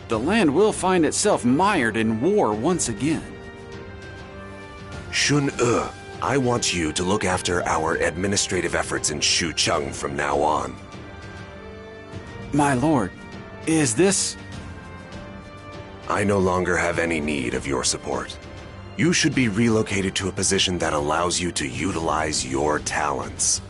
the land will find itself mired in war once again. Shun-E, I want you to look after our administrative efforts in Xucheng from now on. My lord, is this... I no longer have any need of your support. You should be relocated to a position that allows you to utilize your talents.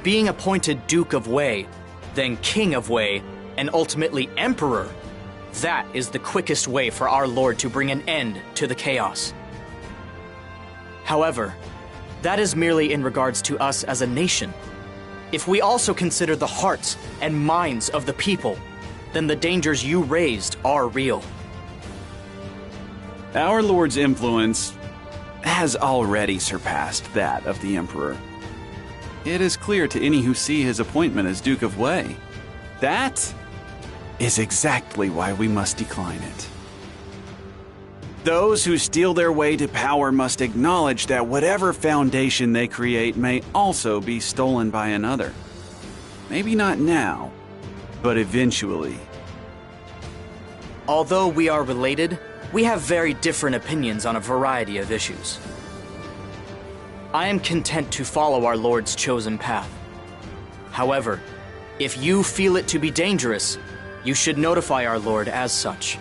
Being appointed Duke of Wei, then King of Wei, and ultimately Emperor, that is the quickest way for our Lord to bring an end to the chaos. However, that is merely in regards to us as a nation. If we also consider the hearts and minds of the people, then the dangers you raised are real. Our Lord's influence has already surpassed that of the Emperor. It is clear to any who see his appointment as Duke of Wei. That is exactly why we must decline it. Those who steal their way to power must acknowledge that whatever foundation they create may also be stolen by another. Maybe not now, but eventually. Although we are related, we have very different opinions on a variety of issues. I am content to follow our Lord's chosen path. However, if you feel it to be dangerous, you should notify our Lord as such.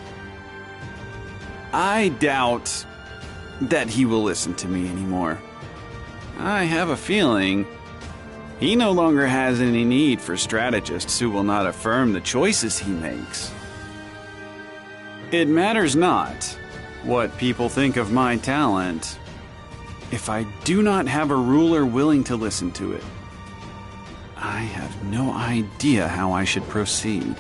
I doubt that he will listen to me anymore. I have a feeling he no longer has any need for strategists who will not affirm the choices he makes. It matters not what people think of my talent if I do not have a ruler willing to listen to it. I have no idea how I should proceed.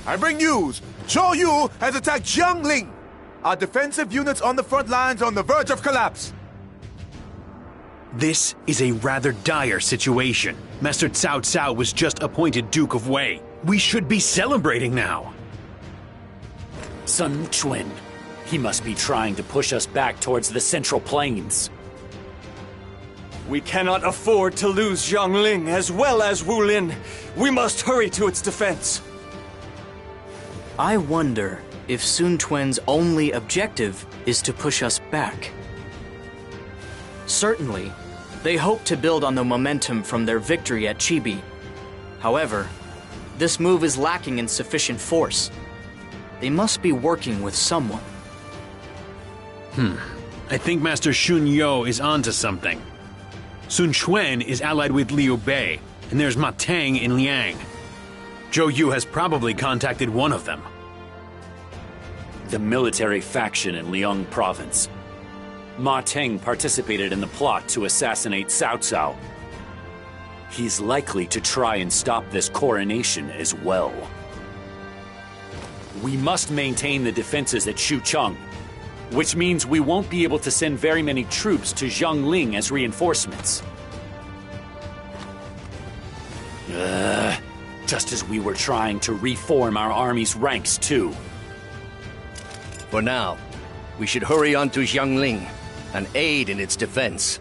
I bring news! Zhou Yu has attacked Jiangling! Our defensive units on the front lines are on the verge of collapse! This is a rather dire situation. Master Cao Cao was just appointed Duke of Wei. We should be celebrating now. Sun Quan. He must be trying to push us back towards the Central Plains. We cannot afford to lose Jiangling as well as Wulin. We must hurry to its defense. I wonder if Sun Quan's only objective is to push us back. Certainly, they hope to build on the momentum from their victory at Chibi. However, this move is lacking in sufficient force. They must be working with someone. I think Master Shun Yo is onto something. Sun Quan is allied with Liu Bei, and there's Ma Teng in Liang. Zhou Yu has probably contacted one of them. The military faction in Liang province. Ma Teng participated in the plot to assassinate Cao Cao. He's likely to try and stop this coronation as well. We must maintain the defenses at Xucheng, which means we won't be able to send very many troops to Jiangling as reinforcements. Just as we were trying to reform our army's ranks too. For now, we should hurry on to Jiangling and aid in its defense.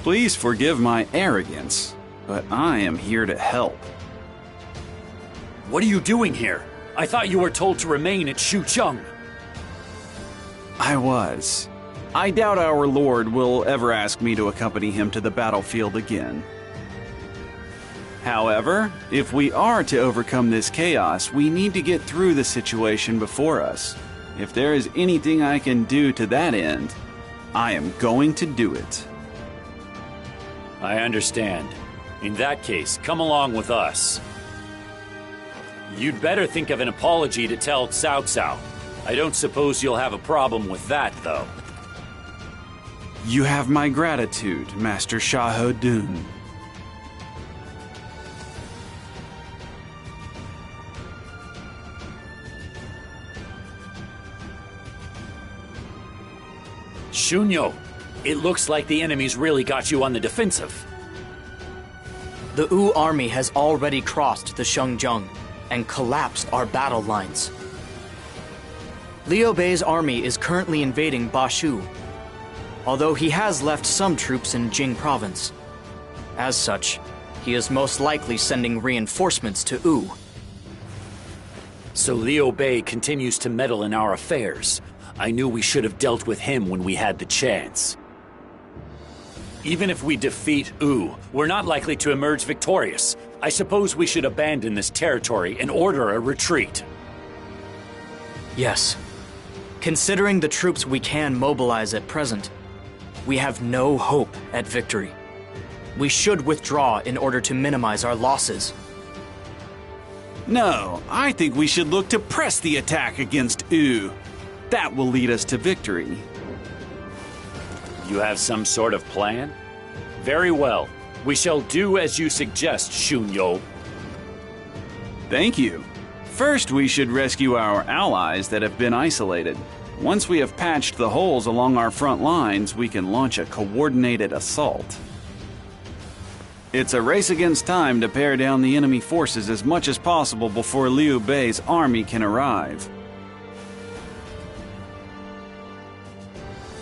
Please forgive my arrogance, but I am here to help. What are you doing here? I thought you were told to remain at Xucheng. I was. I doubt our Lord will ever ask me to accompany him to the battlefield again. However, if we are to overcome this chaos, we need to get through the situation before us. If there is anything I can do to that end, I am going to do it. I understand. In that case, come along with us. You'd better think of an apology to tell Cao Cao. I don't suppose you'll have a problem with that, though. You have my gratitude, Master Xiahou Dun. Shunyo, it looks like the enemy's really got you on the defensive. The Wu army has already crossed the Shengzheng and collapsed our battle lines. Liu Bei's army is currently invading Bashu, although he has left some troops in Jing province. As such, he is most likely sending reinforcements to Wu. So Liu Bei continues to meddle in our affairs. I knew we should have dealt with him when we had the chance. Even if we defeat Wu, we're not likely to emerge victorious. I suppose we should abandon this territory and order a retreat. Yes. Considering the troops we can mobilize at present, we have no hope at victory. We should withdraw in order to minimize our losses. No, I think we should look to press the attack against Wu. That will lead us to victory. You have some sort of plan? Very well. We shall do as you suggest, Shunyo. Thank you. First, we should rescue our allies that have been isolated. Once we have patched the holes along our front lines, we can launch a coordinated assault. It's a race against time to pare down the enemy forces as much as possible before Liu Bei's army can arrive.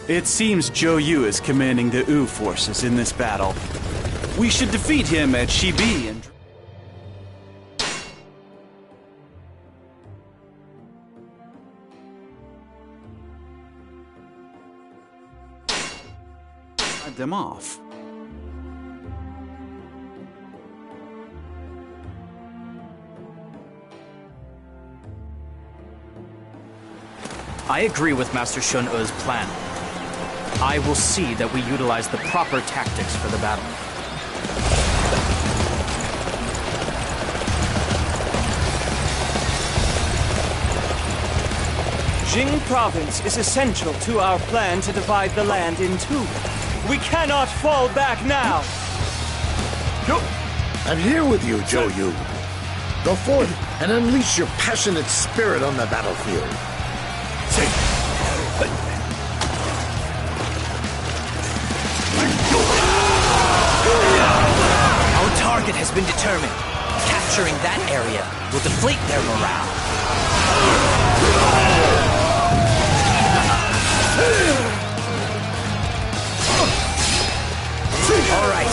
It seems Zhou Yu is commanding the Wu forces in this battle. We should defeat him at Shibi and drive them off. I agree with Master Shun E's plan. I will see that we utilize the proper tactics for the battle. Jing province is essential to our plan to divide the land in two. We cannot fall back now. I'm here with you, Zhou Yu. Go forth and unleash your passionate spirit on the battlefield. Our target has been determined. Capturing that area will deflate their morale. All right.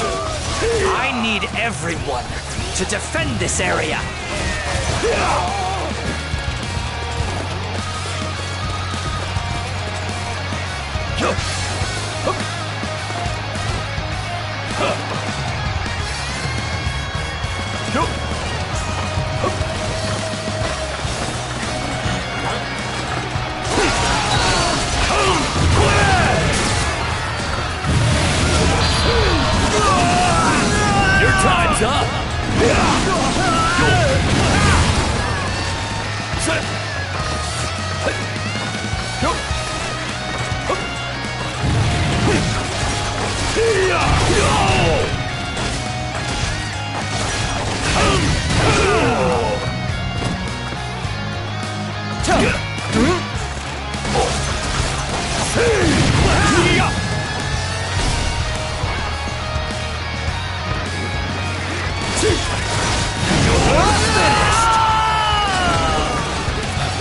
I need everyone to defend this area. Your time's up!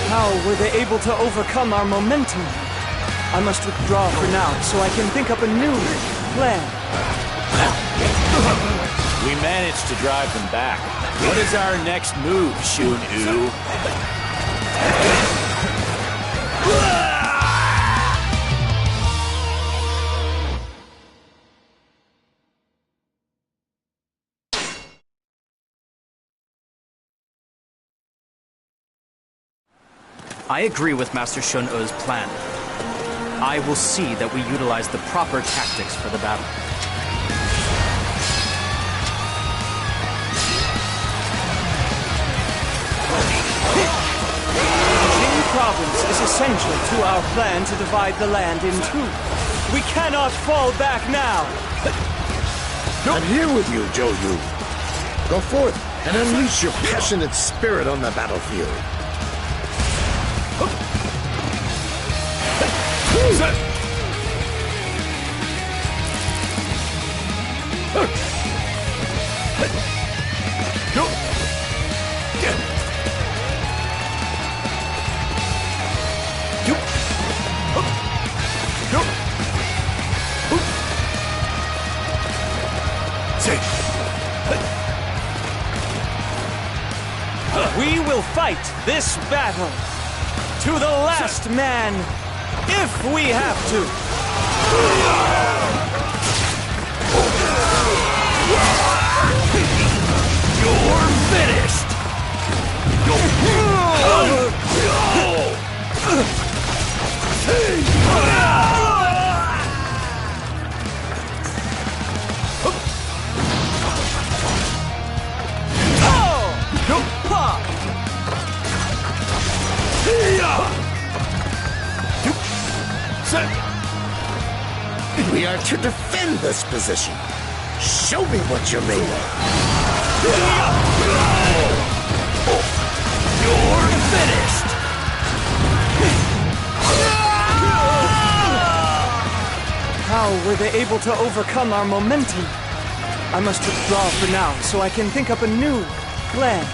How were they able to overcome our momentum? I must withdraw for now so I can think up a new plan. We managed to drive them back. What is our next move, Shun-Yu? I agree with Master Shun E's plan. I will see that we utilize the proper tactics for the battle. Jing Province is essential to our plan to divide the land in two. We cannot fall back now. I'm here with you, Zhou Yu. Go forth and unleash your passionate spirit on the battlefield. We will fight this battle to the last man, if we have to. You're finished! We are to defend this position. Show me what you're made of. You're finished! How were they able to overcome our momentum? I must withdraw for now so I can think up a new plan.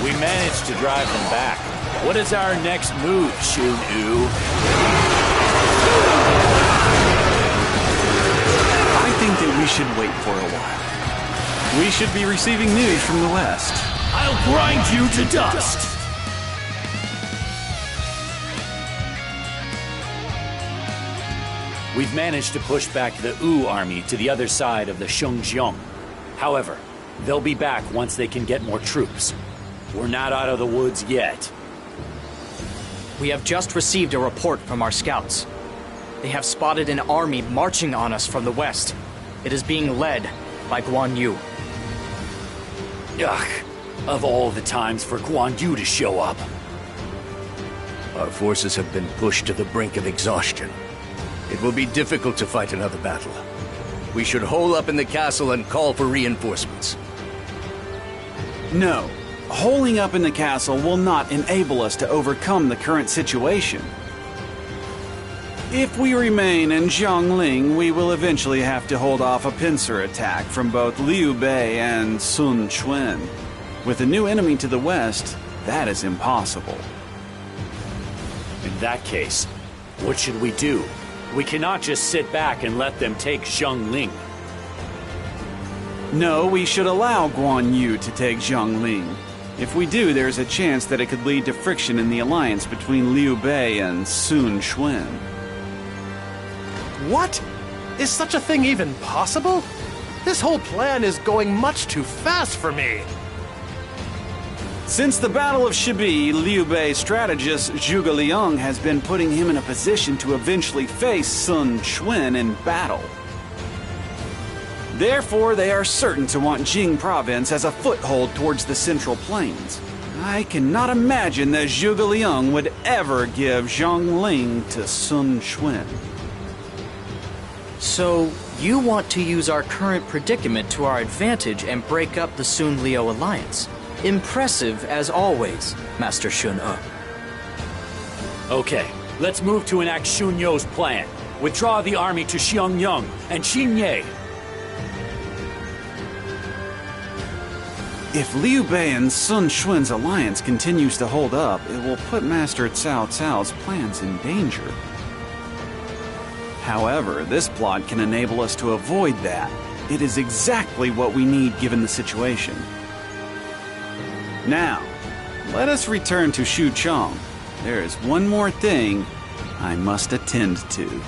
We managed to drive them back. What is our next move, Shun-U? I think that we should wait for a while. We should be receiving news from the west. I'll grind you to dust! We've managed to push back the Wu army to the other side of the Shungjiang. However, they'll be back once they can get more troops. We're not out of the woods yet. We have just received a report from our scouts. They have spotted an army marching on us from the west. It is being led by Guan Yu. Ugh, of all the times for Guan Yu to show up. Our forces have been pushed to the brink of exhaustion. It will be difficult to fight another battle. We should hole up in the castle and call for reinforcements. No. Holding up in the castle will not enable us to overcome the current situation. If we remain in Jiangling, we will eventually have to hold off a pincer attack from both Liu Bei and Sun Quan. With a new enemy to the west, that is impossible. In that case, what should we do? We cannot just sit back and let them take Jiangling. No, we should allow Guan Yu to take Jiangling. If we do, there's a chance that it could lead to friction in the alliance between Liu Bei and Sun Quan. What? Is such a thing even possible? This whole plan is going much too fast for me. Since the Battle of Shibi, Liu Bei's strategist Zhuge Liang has been putting him in a position to eventually face Sun Quan in battle. Therefore, they are certain to want Jing Province as a foothold towards the Central Plains. I cannot imagine that Zhuge Liang would ever give Jiangling to Sun Quan. So, you want to use our current predicament to our advantage and break up the Sun-Liu alliance. Impressive as always, Master Shun-E. Okay, let's move to enact Shun You's plan. Withdraw the army to Xiangyang and Xinye. If Liu Bei and Sun Quan's alliance continues to hold up, it will put Master Cao Cao's plans in danger. However, this plot can enable us to avoid that. It is exactly what we need given the situation. Now, let us return to Xuchang. There is one more thing I must attend to.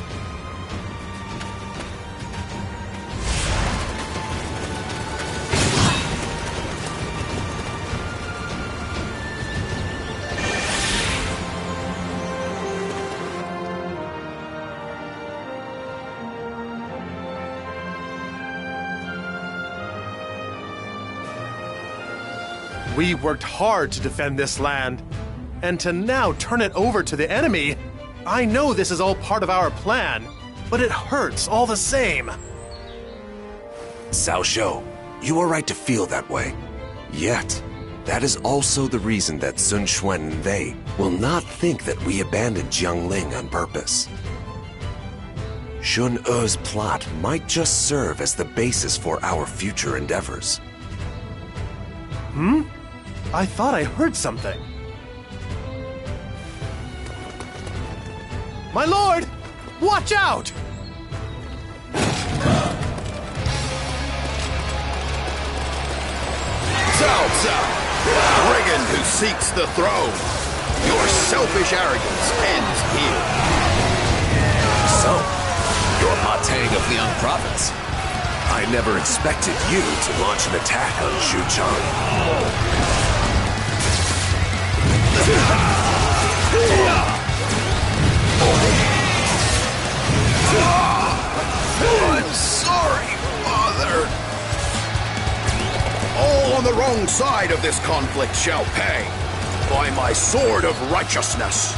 We worked hard to defend this land, and to now turn it over to the enemy. I know this is all part of our plan, but it hurts all the same. Cao Shou, you are right to feel that way. Yet, that is also the reason that Sun Quan and they will not think that we abandoned Jiangling on purpose. Shun E's plot might just serve as the basis for our future endeavors. I thought I heard something. My lord! Watch out! Cao Cao, brigand who seeks the throne. Your selfish arrogance ends here. So, you're Ma Tang of Liang Province. I never expected you to launch an attack on Xuchang. I'm sorry, Father. All on the wrong side of this conflict shall pay by my sword of righteousness.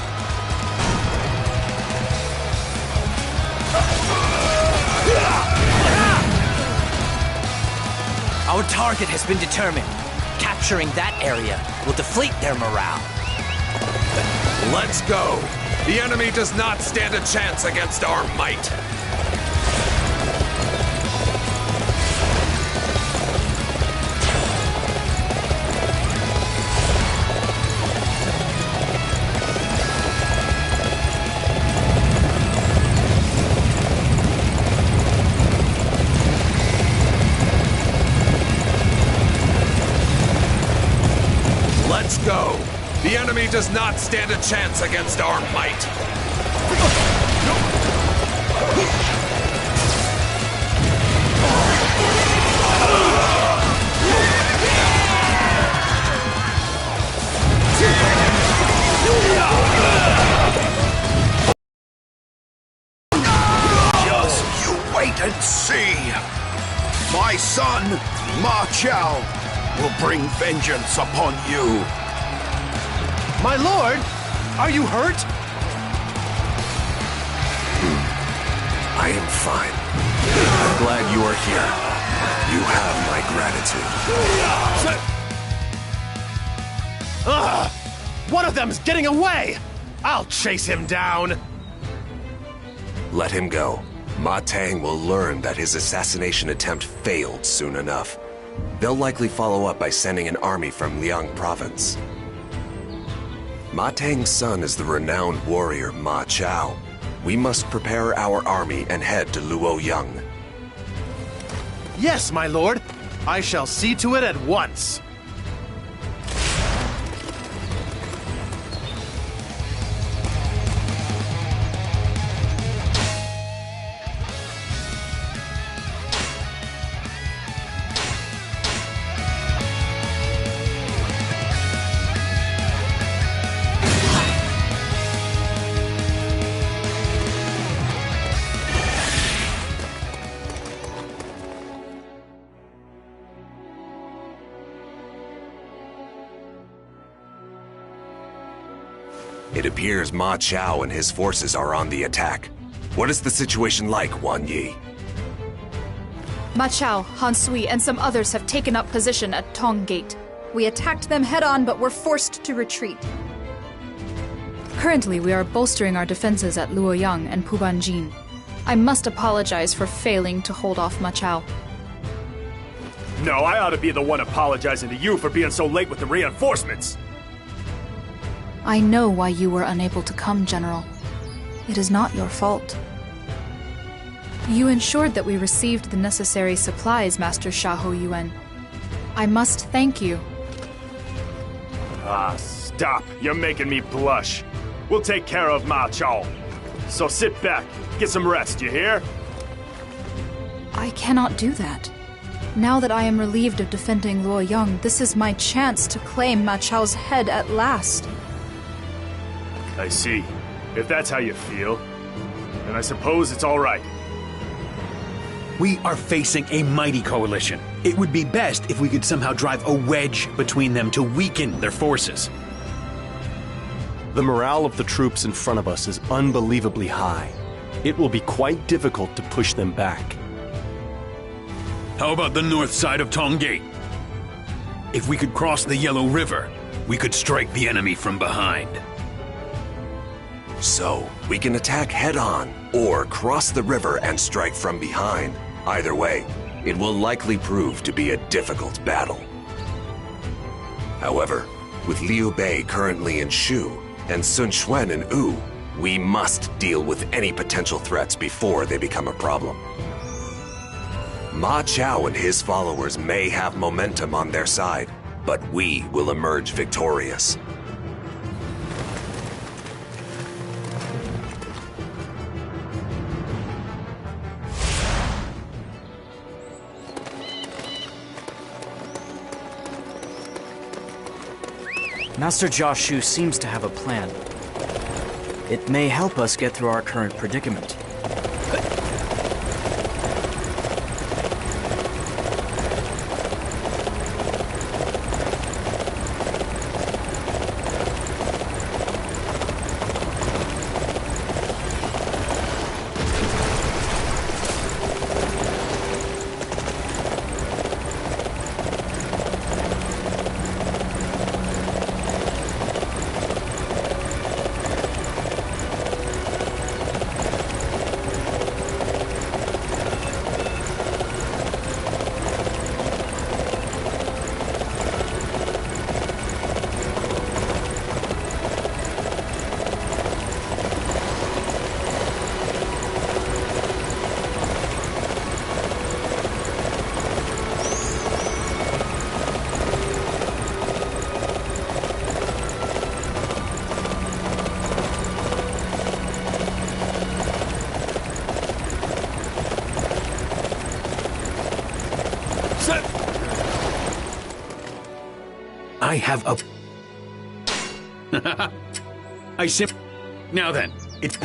Our target has been determined. Capturing that area will deflate their morale. Let's go! The enemy does not stand a chance against our might. Let's go! The enemy does not stand a chance against our might. Just you wait and see. My son, Ma Chao, will bring vengeance upon you. My lord! Are you hurt? I am fine. I'm glad you are here. You have my gratitude. Ugh! One of them's getting away! I'll chase him down! Let him go. Ma Tang will learn that his assassination attempt failed soon enough. They'll likely follow up by sending an army from Liang Province. Ma Tang's son is the renowned warrior Ma Chao. We must prepare our army and head to Luoyang. Yes, my lord. I shall see to it at once. It appears Ma Chao and his forces are on the attack. What is the situation like, Wan Yi? Ma Chao, Han Sui, and some others have taken up position at Tong Gate. We attacked them head-on, but were forced to retreat. Currently, we are bolstering our defenses at Luoyang and Pubanjin. I must apologize for failing to hold off Ma Chao. No, I ought to be the one apologizing to you for being so late with the reinforcements. I know why you were unable to come, General. It is not your fault. You ensured that we received the necessary supplies, Master Xiahou Yuan. I must thank you. Ah, stop. You're making me blush. We'll take care of Ma Chao. So sit back, get some rest, you hear? I cannot do that. Now that I am relieved of defending Luoyang, this is my chance to claim Ma Chao's head at last. I see. If that's how you feel, then I suppose it's all right. We are facing a mighty coalition. It would be best if we could somehow drive a wedge between them to weaken their forces. The morale of the troops in front of us is unbelievably high. It will be quite difficult to push them back. How about the north side of Tong Gate? If we could cross the Yellow River, we could strike the enemy from behind. So, we can attack head-on, or cross the river and strike from behind. Either way, it will likely prove to be a difficult battle. However, with Liu Bei currently in Shu, and Sun Quan in Wu, we must deal with any potential threats before they become a problem. Ma Chao and his followers may have momentum on their side, but we will emerge victorious. Master Jia Shu seems to have a plan. It may help us get through our current predicament. I have a... Now then, it's...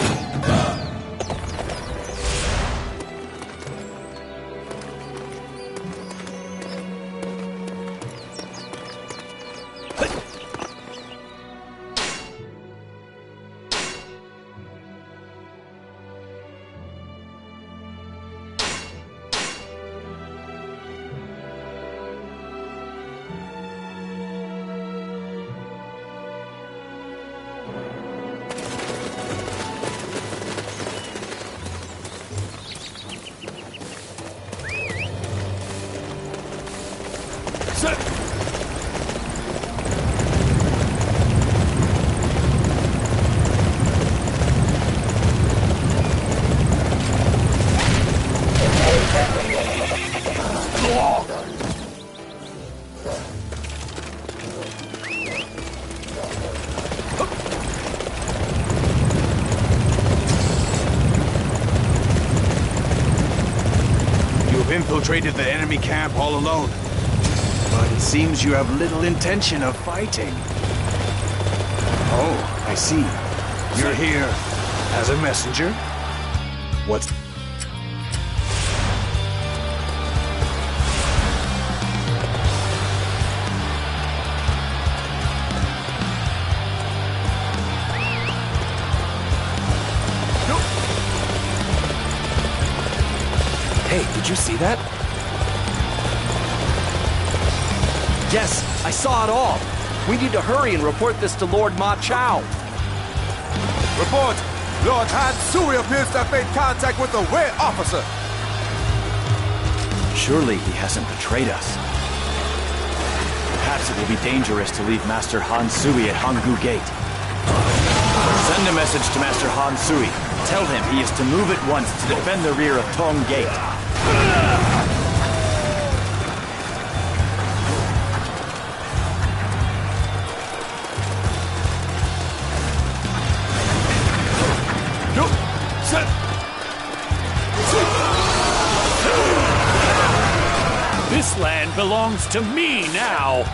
Infiltrated the enemy camp all alone. But it seems you have little intention of fighting. Oh, I see. You're here as a messenger? What's... Hey, did you see that? Yes, I saw it all. We need to hurry and report this to Lord Ma Chao. Report! Lord Han Sui appears to have made contact with a Wei officer. Surely he hasn't betrayed us. Perhaps it will be dangerous to leave Master Han Sui at Hanggu Gate. Send a message to Master Han Sui. Tell him he is to move at once to defend the rear of Tong Gate. This land belongs to me now!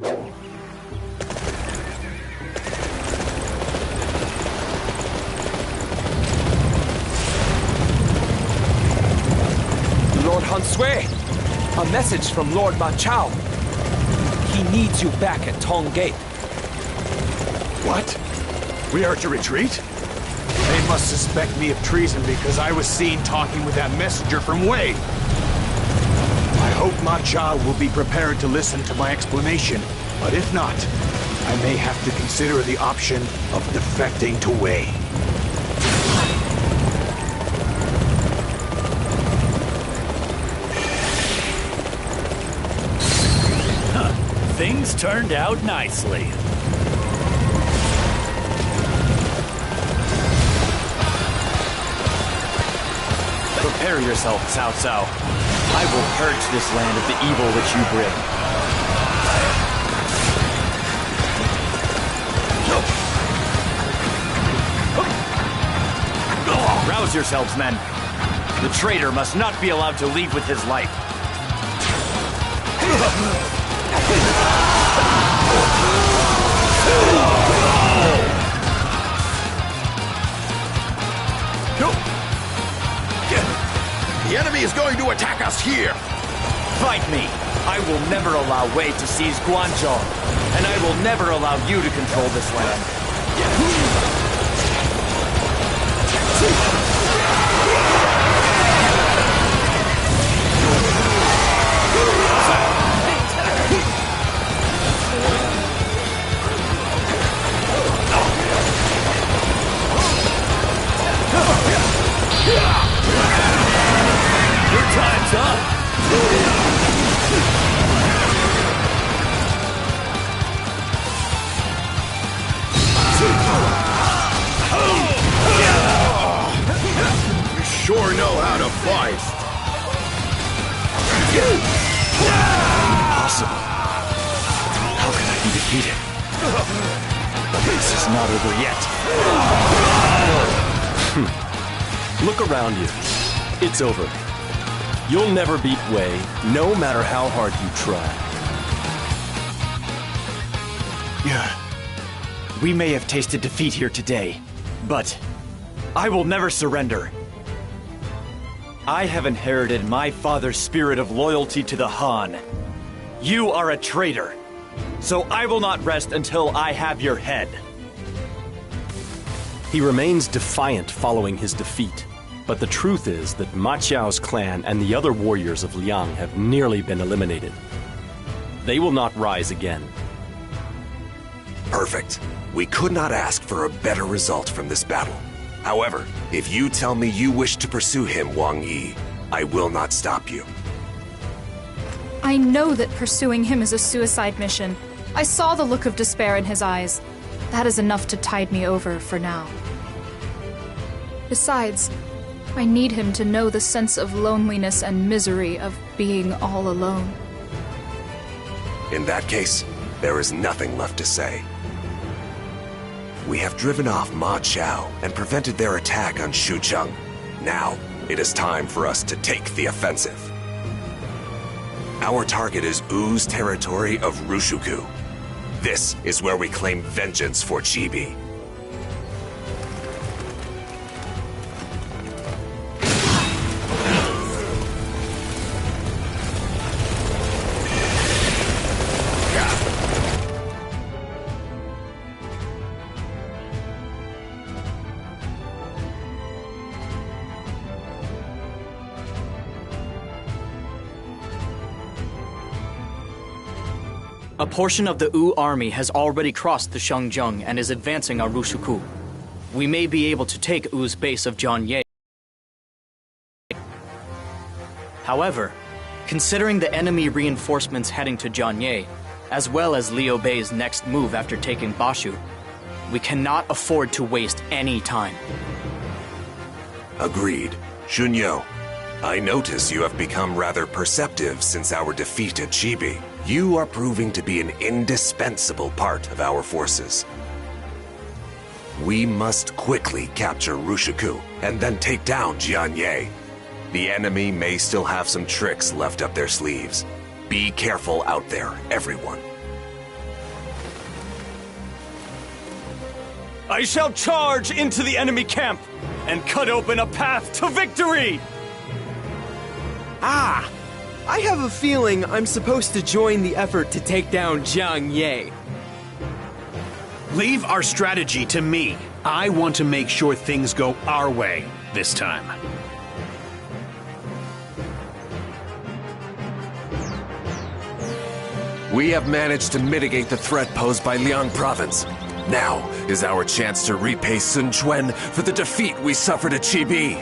Lord Hansui, a message from Lord Ma Chao. He needs you back at Tong Gate. What? We are to retreat? They must suspect me of treason because I was seen talking with that messenger from Wei. I hope Ma Chao will be prepared to listen to my explanation, but if not, I may have to consider the option of defecting to Wei. Things turned out nicely. Prepare yourself, Cao Cao. I will purge this land of the evil which you bring. Rouse yourselves, men. The traitor must not be allowed to leave with his life. The enemy is going to attack us here! Fight me! I will never allow Wei to seize Guanzhong, and I will never allow you to control this land. Your time's up! You sure know how to fight! Impossible. How can I be defeated? This is not over yet. Look around you. It's over. You'll never beat Wei, no matter how hard you try. We may have tasted defeat here today, but I will never surrender. I have inherited my father's spirit of loyalty to the Han. You are a traitor, so I will not rest until I have your head. He remains defiant following his defeat. But the truth is that Ma Chao's clan and the other warriors of Liang have nearly been eliminated. They will not rise again. Perfect. We could not ask for a better result from this battle. However, if you tell me you wish to pursue him, Wang Yi, I will not stop you. I know that pursuing him is a suicide mission. I saw the look of despair in his eyes. That is enough to tide me over for now. Besides, I need him to know the sense of loneliness and misery of being all alone. In that case, there is nothing left to say. We have driven off Ma Chao and prevented their attack on Xucheng. Now, it is time for us to take the offensive. Our target is Wu's territory of Rushuku. This is where we claim vengeance for Chibi. A portion of the Wu army has already crossed the Shangjung and is advancing on Rushuku. We may be able to take Wu's base of Jianye. However, considering the enemy reinforcements heading to Jianye, as well as Liu Bei's next move after taking Bashu, we cannot afford to waste any time. Agreed. Shunyo, I notice you have become rather perceptive since our defeat at Chibi. You are proving to be an indispensable part of our forces. We must quickly capture Rushuku and then take down Jianye. The enemy may still have some tricks left up their sleeves. Be careful out there, everyone. I shall charge into the enemy camp and cut open a path to victory! Ah! I have a feeling I'm supposed to join the effort to take down Jiang Ye. Leave our strategy to me. I want to make sure things go our way this time. We have managed to mitigate the threat posed by Liang Province. Now is our chance to repay Sun Quan for the defeat we suffered at Chibi.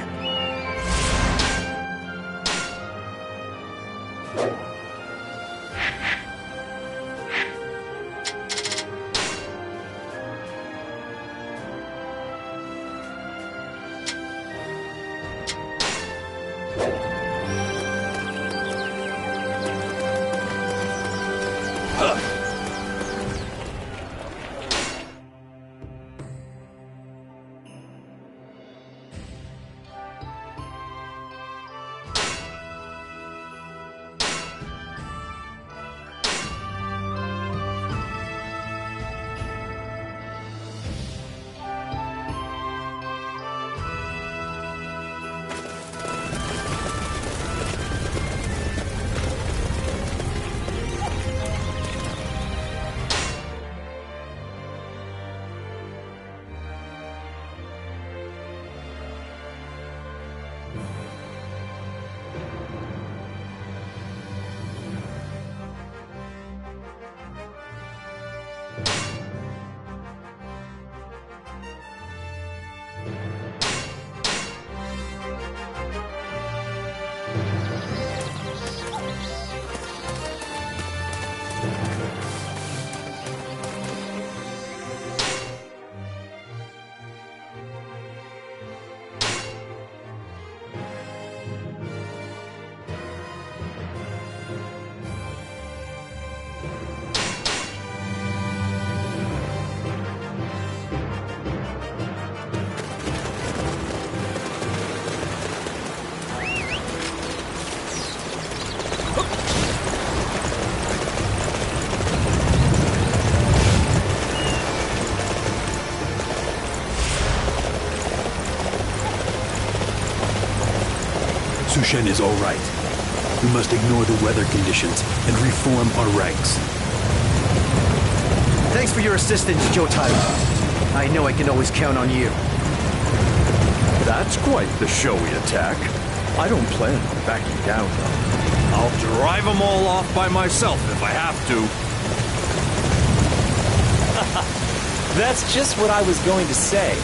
Sushen is all right. We must ignore the weather conditions and reform our ranks. Thanks for your assistance, Jotai. I know I can always count on you. That's quite the showy attack. I don't plan on backing down, though. I'll drive them all off by myself if I have to. That's just what I was going to say.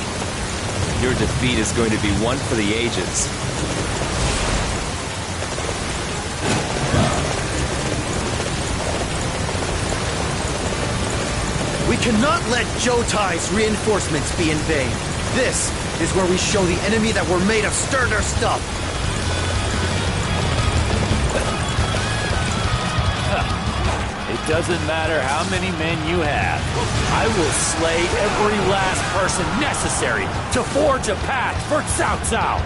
Your defeat is going to be one for the ages. We cannot let Jotai's reinforcements be in vain. This is where we show the enemy that we're made of sterner stuff. It doesn't matter how many men you have. I will slay every last person necessary to forge a path for Cao Cao.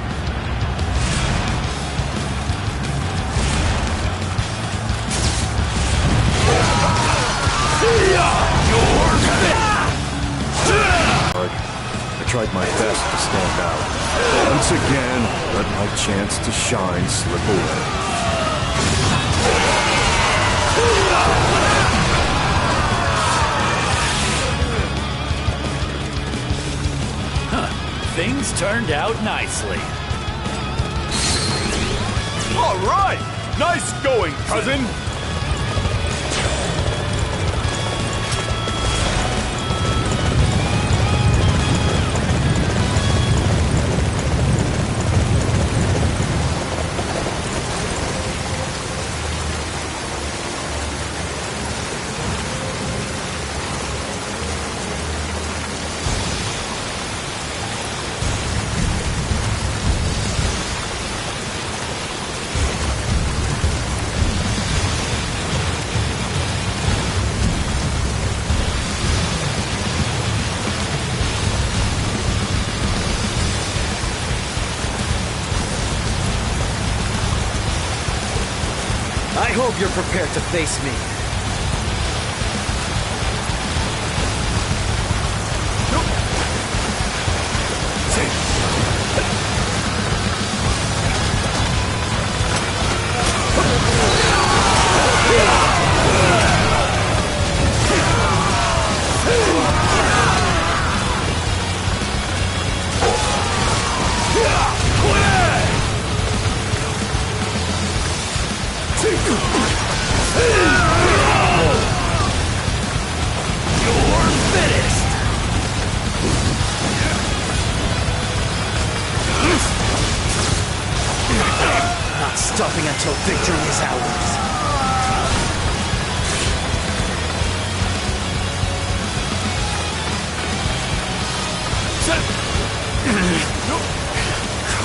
I tried my best to stand out. Once again, let my chance to shine slip away. Things turned out nicely. All right! Nice going, cousin! I hope you're prepared to face me. stopping until victory is ours.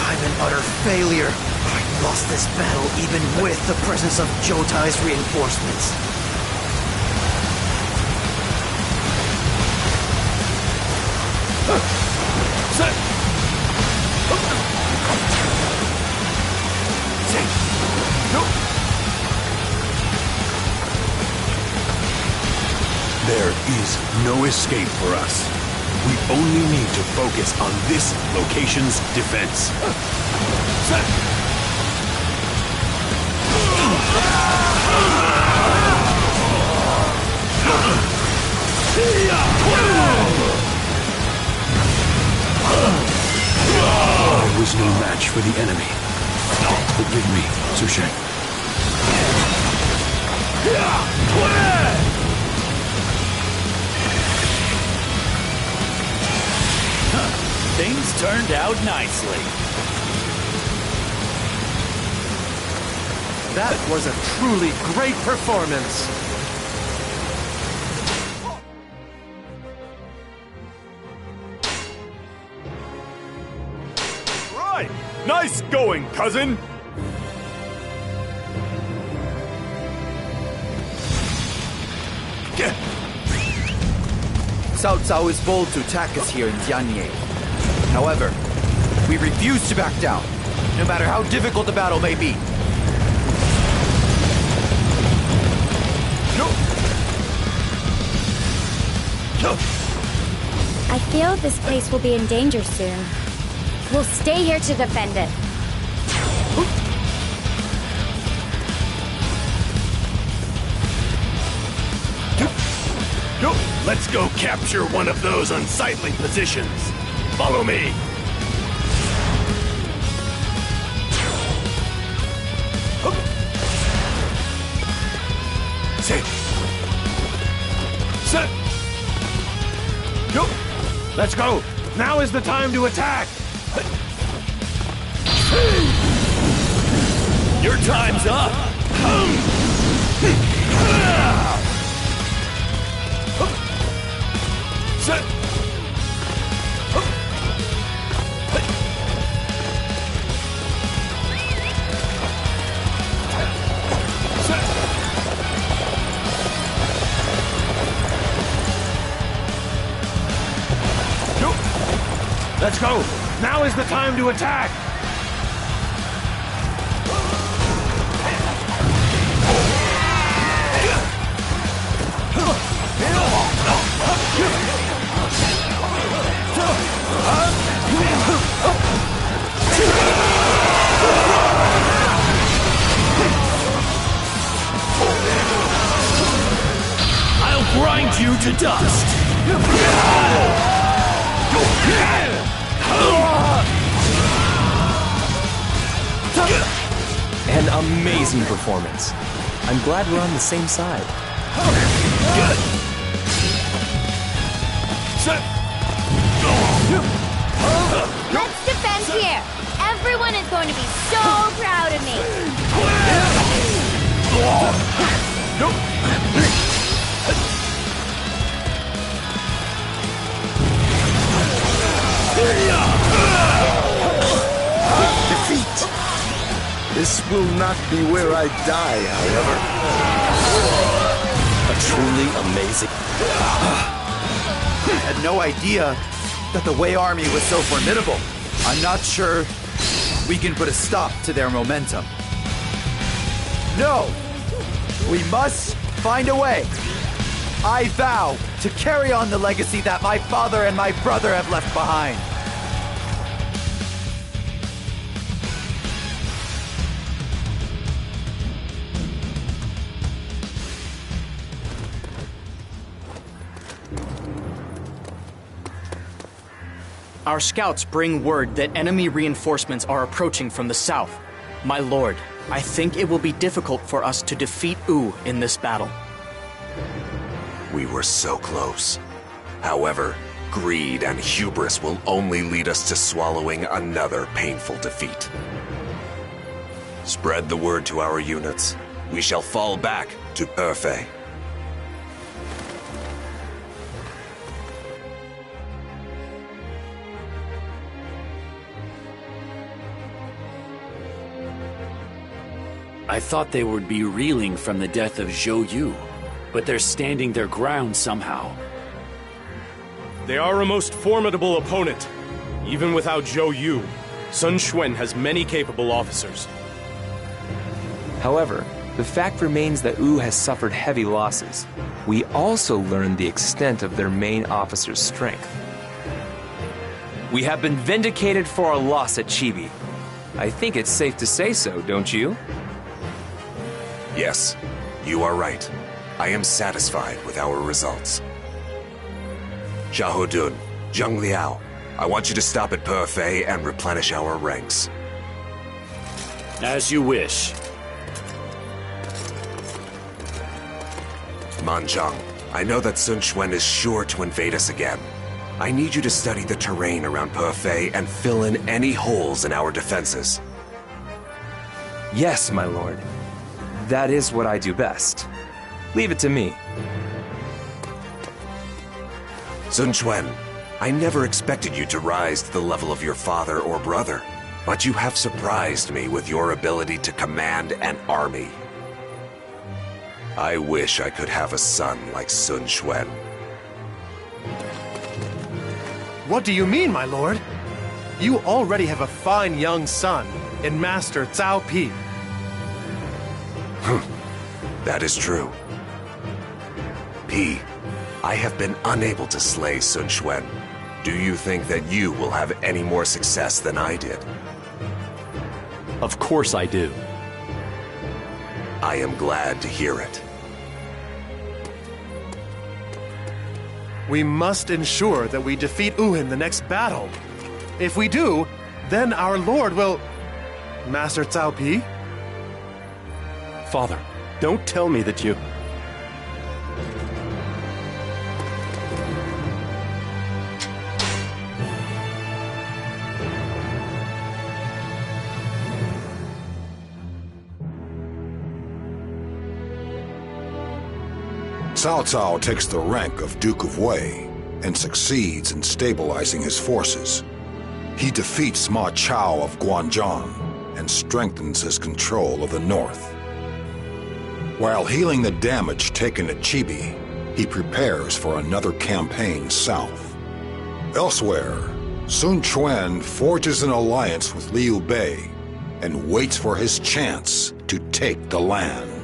I'm an utter failure. I lost this battle even with the presence of Jotai's reinforcements. There is no escape for us. We only need to focus on this location's defense. I was no match for the enemy. Forgive me, Sushen. Things turned out nicely. That was a truly great performance. Right! Nice going, cousin! Cao Cao is bold to attack us here in Jianye. However, we refuse to back down, no matter how difficult the battle may be. I feel this place will be in danger soon. We'll stay here to defend it. Let's go capture one of those unsightly positions. Follow me. Let's go. Now is the time to attack. Your time's up. Let's go. Now is the time to attack. I'll grind you to dust. An amazing performance. I'm glad we're on the same side. Let's defend here. Everyone is going to be so proud of me. Defeat! This will not be where I die, however. A truly amazing... I had no idea that the Wei army was so formidable. I'm not sure we can put a stop to their momentum. No! We must find a way. I vow to carry on the legacy that my father and my brother have left behind. Our scouts bring word that enemy reinforcements are approaching from the south. My lord, I think it will be difficult for us to defeat Wu in this battle. We were so close. However, greed and hubris will only lead us to swallowing another painful defeat. Spread the word to our units. We shall fall back to Perfet. I thought they would be reeling from the death of Zhou Yu, but they're standing their ground somehow. They are a most formidable opponent. Even without Zhou Yu, Sun Quan has many capable officers. However, the fact remains that Wu has suffered heavy losses. We also learned the extent of their main officer's strength. We have been vindicated for our loss at Chibi. I think it's safe to say so, don't you? Yes, you are right. I am satisfied with our results. Xiahou Dun, Zheng Liao, I want you to stop at Perfet and replenish our ranks. As you wish. Manzhang, I know that Sun Quan is sure to invade us again. I need you to study the terrain around Perfet and fill in any holes in our defenses. Yes, my lord. That is what I do best. Leave it to me. Sun Quan, I never expected you to rise to the level of your father or brother, but you have surprised me with your ability to command an army. I wish I could have a son like Sun Quan. What do you mean, my lord? You already have a fine young son in Master Cao Pi. That is true. P, I have been unable to slay Sun Quan. Do you think that you will have any more success than I did? Of course I do. I am glad to hear it. We must ensure that we defeat Wu in the next battle. If we do, then our lord will... Master Cao Pi? Father, don't tell me that you... Cao Cao takes the rank of Duke of Wei and succeeds in stabilizing his forces. He defeats Ma Chao of Guanzhong and strengthens his control of the north. While healing the damage taken at Chibi, he prepares for another campaign south. Elsewhere, Sun Quan forges an alliance with Liu Bei and waits for his chance to take the land.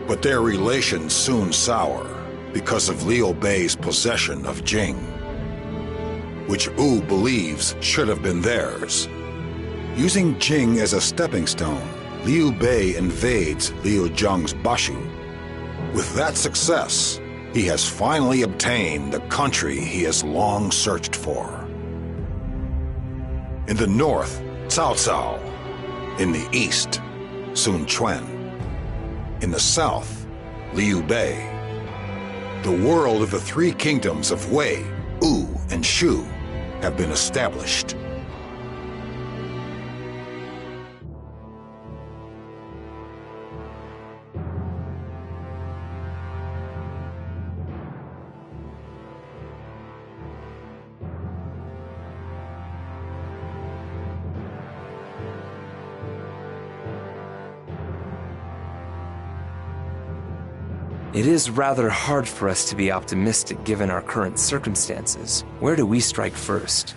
But their relations soon sour because of Liu Bei's possession of Jing, which Wu believes should have been theirs. Using Jing as a stepping stone, Liu Bei invades Liu Zheng's Bashu. With that success, he has finally obtained the country he has long searched for. In the north, Cao Cao. In the east, Sun Quan. In the south, Liu Bei. The world of the three kingdoms of Wei, Wu, and Shu have been established. It is rather hard for us to be optimistic given our current circumstances. Where do we strike first?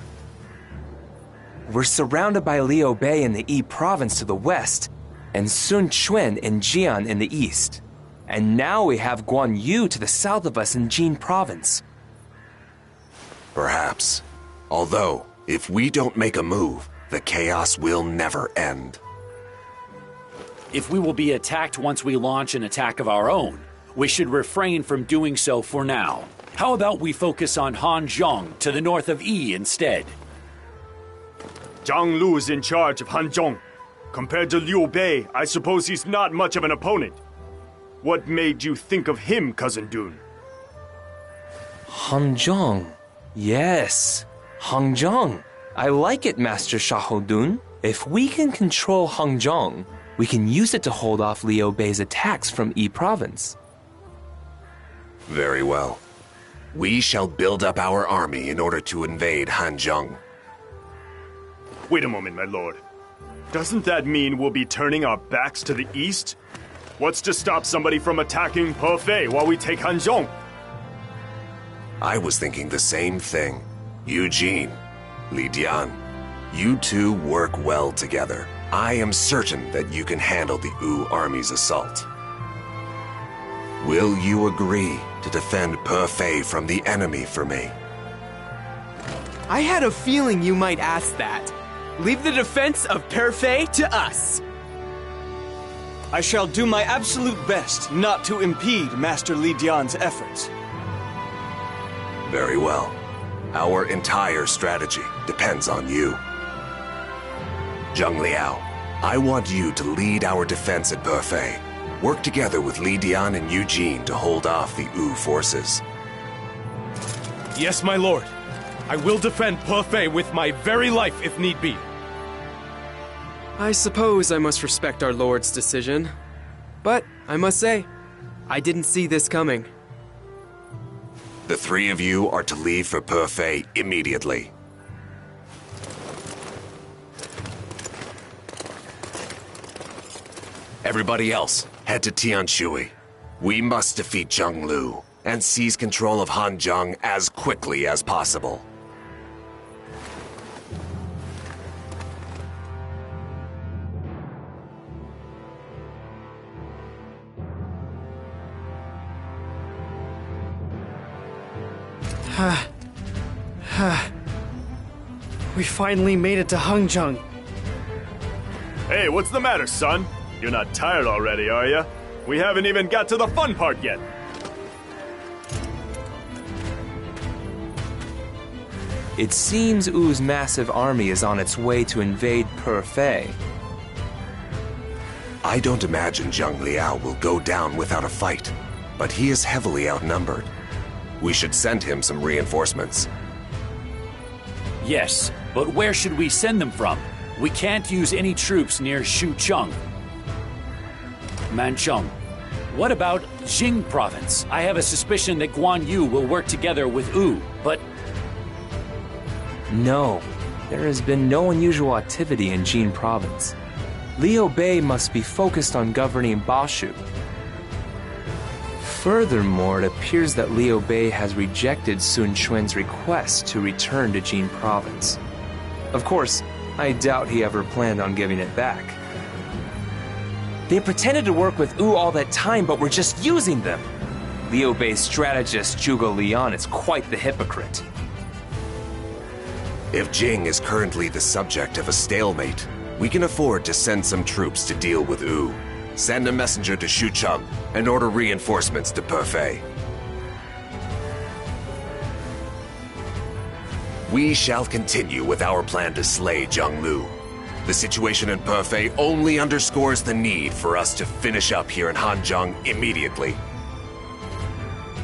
We're surrounded by Liu Bei in the Yi province to the west, and Sun Quan and Jian in the east. And now we have Guan Yu to the south of us in Jin province. Perhaps. Although, if we don't make a move, the chaos will never end. If we will be attacked once we launch an attack of our own, we should refrain from doing so for now. How about we focus on Hanzhong to the north of Yi instead? Zhang Lu is in charge of Hanzhong. Compared to Liu Bei, I suppose he's not much of an opponent. What made you think of him, Cousin Dun? Hanzhong. Yes, Hanzhong. I like it, Master Xiahou Dun. If we can control Hanzhong, We can use it to hold off Liu Bei's attacks from Yi Province. Very well. We shall build up our army in order to invade Hanzhong. Wait a moment, my lord. Doesn't that mean we'll be turning our backs to the east? What's to stop somebody from attacking Hefei while we take Hanzhong? I was thinking the same thing. Eugene, Li Dian, you two work well together. I am certain that you can handle the Wu army's assault. Will you agree to defend Hefei from the enemy for me? I had a feeling you might ask that. Leave the defense of Hefei to us. I shall do my absolute best not to impede Master Li Dian's efforts. Very well. Our entire strategy depends on you. Zheng Liao, I want you to lead our defense at Hefei. Work together with Li Dian and Eugene to hold off the Wu forces. Yes, my lord. I will defend Hefei with my very life if need be. I suppose I must respect our lord's decision. But I must say, I didn't see this coming. The three of you are to leave for Hefei immediately. Everybody else, head to Tianshui. We must defeat Zheng Lu and seize control of Hanzhong as quickly as possible. We finally made it to Hanzhong. Hey, what's the matter, son? You're not tired already, are you? We haven't even got to the fun part yet. It seems Wu's massive army is on its way to invade Hefei. I don't imagine Zheng Liao will go down without a fight, but he is heavily outnumbered. We should send him some reinforcements. Yes, but where should we send them from? We can't use any troops near Xucheng. Mancheng. What about Jing Province? I have a suspicion that Guan Yu will work together with Wu, but... No, there has been no unusual activity in Jing Province. Liu Bei must be focused on governing Bashu. Furthermore, it appears that Liu Bei has rejected Sun Quan's request to return to Jing Province. Of course, I doubt he ever planned on giving it back. They pretended to work with Wu all that time, but were just using them. Liu Bei's strategist Zhuge Liang is quite the hypocrite. If Jing is currently the subject of a stalemate, we can afford to send some troops to deal with Wu. Send a messenger to Xucheng and order reinforcements to Hefei. We shall continue with our plan to slay Zheng Lu. The situation in Hefei only underscores the need for us to finish up here in Hanzhong immediately.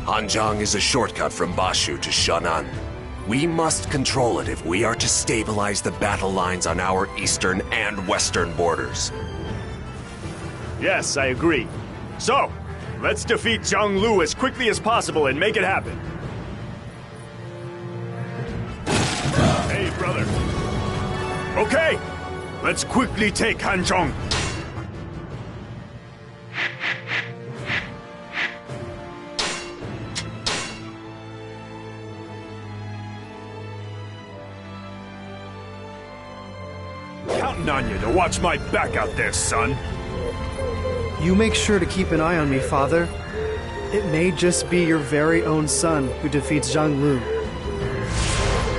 Hanzhong is a shortcut from Bashu to Shan'an. We must control it if we are to stabilize the battle lines on our eastern and western borders. Yes, I agree. So, let's defeat Zheng Lu as quickly as possible and make it happen. Hey, brother. Okay, let's quickly take Hanzhong. Counting on you to watch my back out there, son. You make sure to keep an eye on me, Father. It may just be your very own son who defeats Zheng Lu.